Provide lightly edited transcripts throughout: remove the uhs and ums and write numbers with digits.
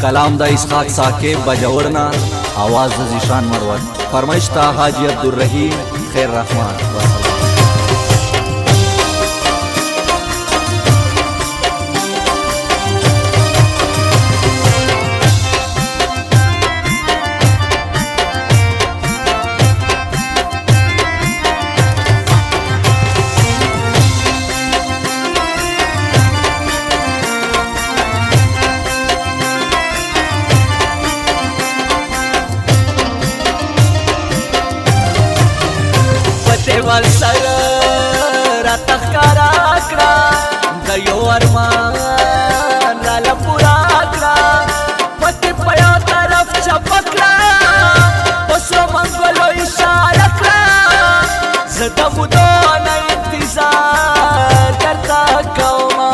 कलाम दा इसहाक साकिब बजौरना, आवाज़ दा ज़ीशान मरवत, फरमाइश ता हाजी अब्दुर्रहीम खैर रहमान वसलाम। دیوال سره راته ښکارا کړه د یو ارمان راله پورا کړه پټې په یو طرف چپه کړه په سرو منګولو اشاره کړه زه د مودو نه انتظار درته کومه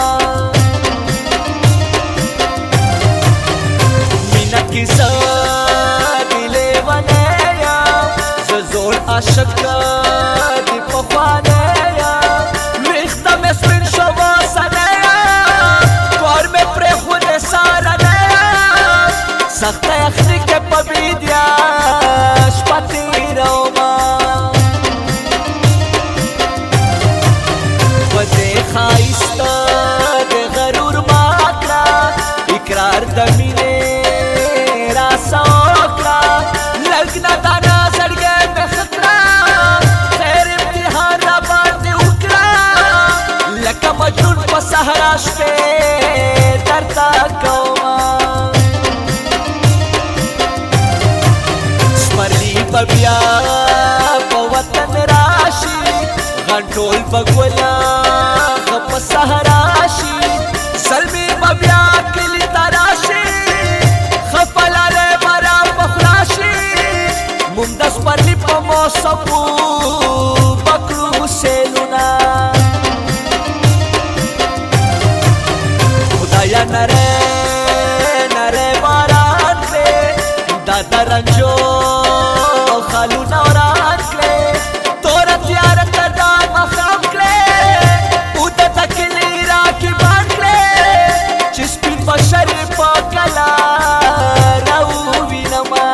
مینه کې زه د لیونی یم زه زوړ عاشق سخته یخني کې په بیدیا شپه تېرومه په دې ښایسته د غرور ما کړه اقرار د مینې راسه وکړه لږ نادانه زړګی مې ښه کړه خیر امتحان راباندې وکړه لکه مجنون په صحرا شپې درته کومه بیا په وطن راشي غنټول بګولا په صحرا شي سلمي بیا کلی تراشي خپلاله مرا بخراشي ممدس پرلی په موسم بکرو سیلونا خدایا نره نره باران دې دادا رنجو خالو نوران کړې تور تیار کدا مخام کړې او د تکلی راکې باندې کړې چې سپین بشر په کلا راو وینما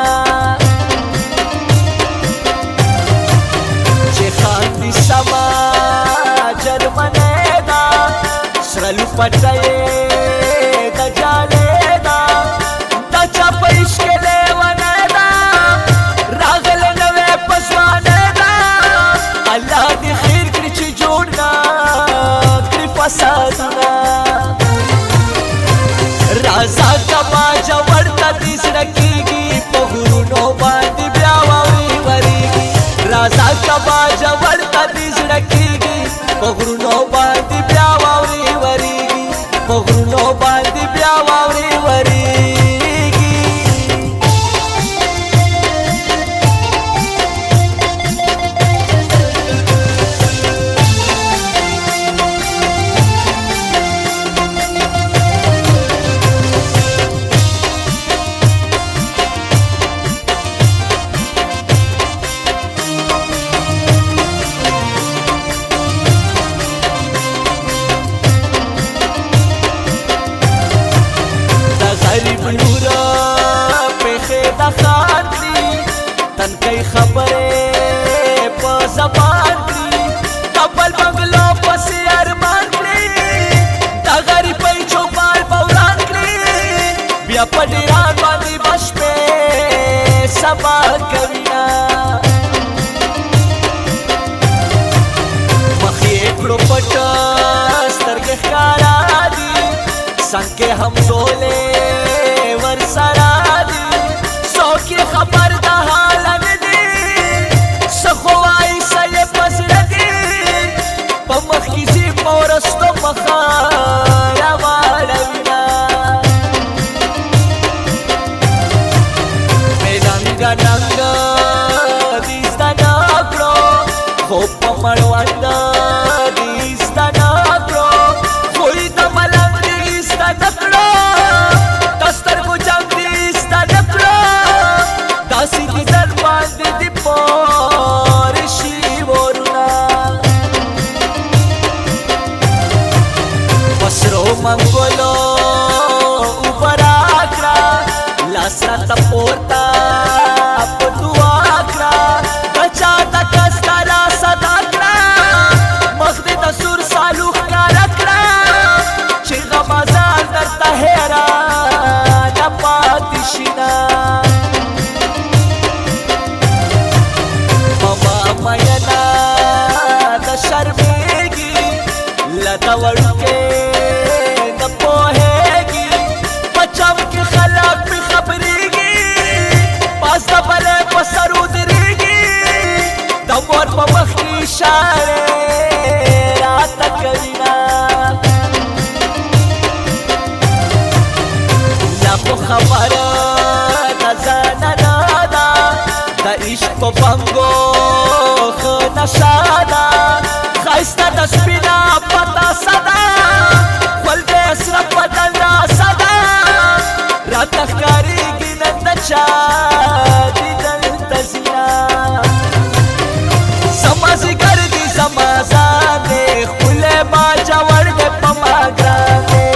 چې خاندي سما جرمنه دا سرلو پټې د جاله دا د چا پېښ کې لیوانه الله دې خیر کړي چې جوړ نه کړي فسادونه رازا کما جوړ ته دې زړه کېږي په غرونو باندې بیا واورې ورېږي رازا کما جوړ ته دې زړه کېږي په غرونو باندې بیا واورې ورېږي په غرونو باندې بیا واورې ورېږي غریب نورا پیخې د خان کړي تنکۍ خبرې په زبان کړي کبل بنګلو پسې ارمان کړي د غریبۍ چوپال به وران کړي بیا په ډیران باندې به شپې سبا کوینه مخ یې کړو پټ سترګې ښکارا دي څنګ کې همزولې ورسره دي څوک یې خبر د حال نه دي څه خو وایي څه یې په زړه دي په مخ کې ځي په ورستو مخه راواړوینه مې ننګه ننګه دې زده نه کړو خوب په مړونده دې زده نه کړو خوی د ملنګ دې زده نه کړو لاسنا تپورتا په دعا کړه بچا د کستا لا صدا کړه مخ دې د سور سالو ښکاره کړه چې غمازان درته حیرانه پاتې شي نه مما مینا د شرمېږي له د وړوکې نه پوهېږي په چم کې خلک پې خبرېږي پاس د بلې په سر ودرېږي د مور په مخ کې اشارې راته کوي نه لا خو خبره د ځانه نه ده د عشق په بنګو ښه نشه ده ښایسته د سپینه پتاسه ده خول د سره بدن راسه ده راته ښکارېږي نن د چا دیدن ته ځینه زما ځیګر دي زما ځان دی ښکلی باجوړ دی په ما ګران دی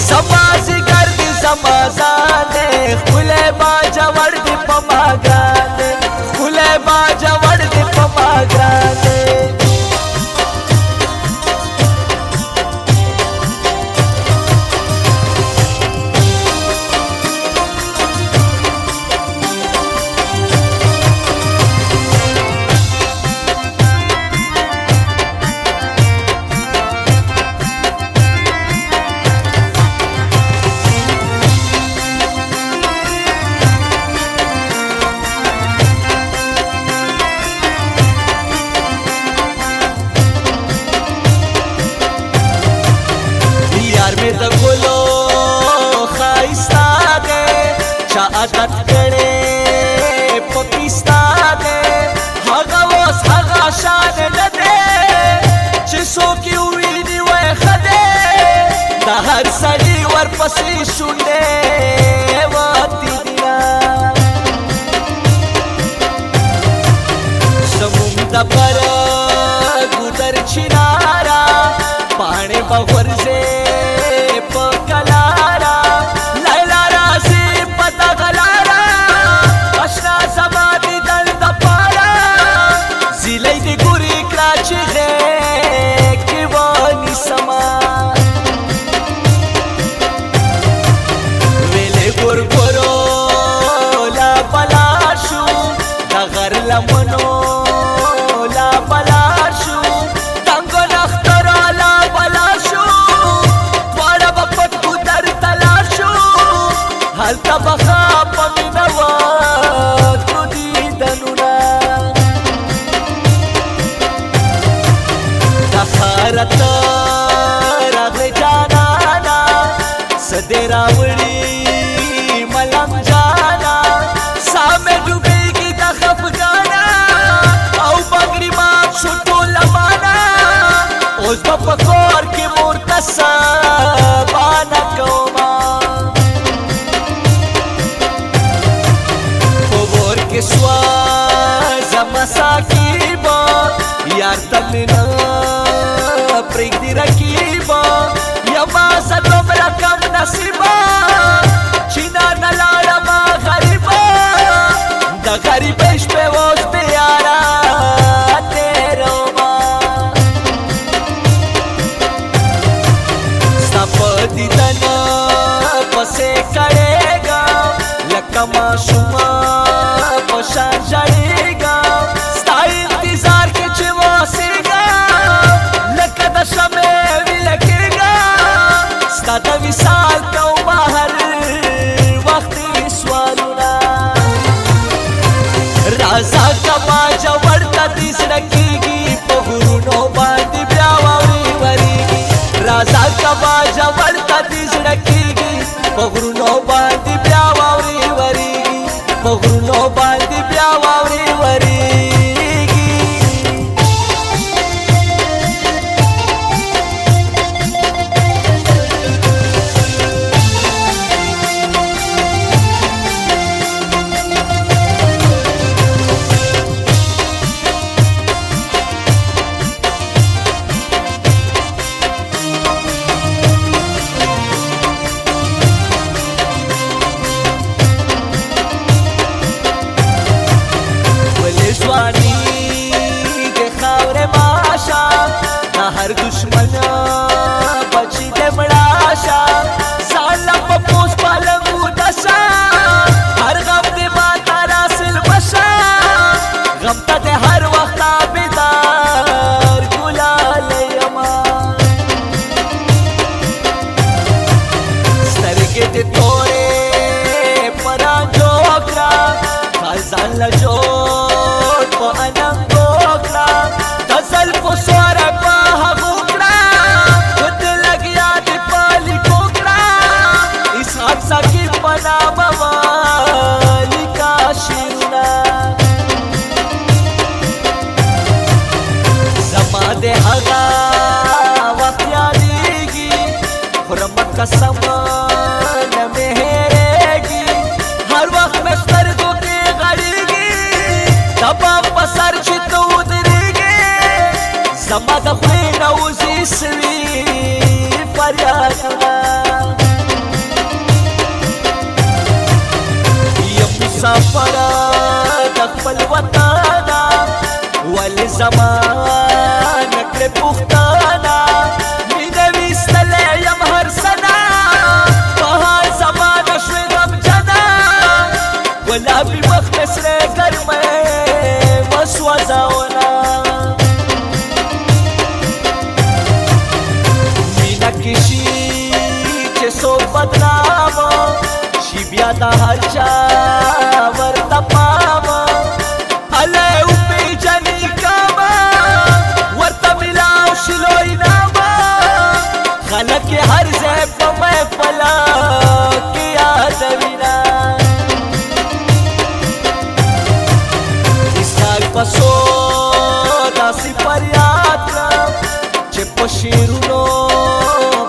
زما ځیګر دي زما ځان دی ښکلی باجوړ دی په ما ګران دی ښکلی باجوړ دی په ما ګران دی د ګلو ښایسته دی چا عادت کړی په پیستا دی هغه اوس هغه شان نه دی چې څوک یې وویني وایي ښه دی د هر سړي ورپسې شونډې وتې دینه زموږ د بره ګودر چیناره پاڼې به غورځې په کلاره لیلا راځي په دغه لاره اشنا زما دیدن دپاره زیلی دې ګورې کړه چې غېږ کې ونیسمه ویلې ګورګورو لا بلا شو د غر لمنو لا بلا شو تنګو نخترو لا بلا شو دواړه به پټ ګودر ته لاړ شو هلته به ښه په مینه وکړو دیدنونه د ښاره ته راغلې جانانه څه دې راوړي ملنګ جانا ساه مې ډوبېږي د خفګانه او بنګړي مات شو ټول لمانه اوس به په کور کې مور ته سبانه کومه په ور کې سوه زما ساقیبه یار ته مې نه پرېږدي رقیبه یما زه دومره کم نصیبه چې نه لاړمه غریبه د غریبۍ شپې اوس بې یاره تېرومه ستا په دیدن پسې کړېږم لکه ماشومه په شان ژړېږم ستا انتظار کې چې اوسېږم لکه د شمعې ویله کېږم ستا د وصال کومه هر وخت سوالونه راځه که باجوړ ته دې زړه کېږي په غرونو باندې بیا واورې ورېږي راځه که باجوړ ته دې زړه کېږي په غرونو باندې بیا واورې ورېږي په غرونو باندې بیا واورې ورېږي زما د خولې نه وځي سوي فریادونه یم مسافره د خپل وطنه ولې زما نه کړې پوښتنه مینه ویستلی یم هر سنه په حال زما نه شوې غمجنه ګلابي مخ مې سرې ګرمۍ وسوځونه مینه کې شي چې څوک بدنامه شي بیا د هر چا ورته پامه هلی وپېژني کامه ورته میلاو شي لوی نامه خلک یې هر ځای په محفله کې یادوینه پسو داسې فریاد کړم چې په شعرونو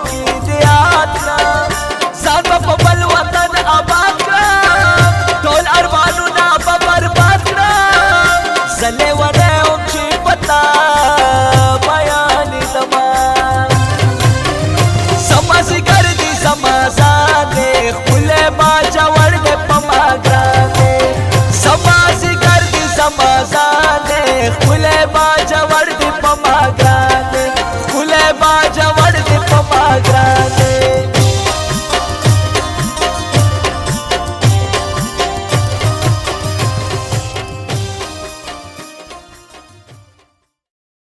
کې دې یاد کړم ځان به په بل وطن آباد کړم ټول ارمانونه به برباد کړم زه لیونی وم چې په تا بیانېدمه زما ځیګر دي زما ځان دی ښکلی مال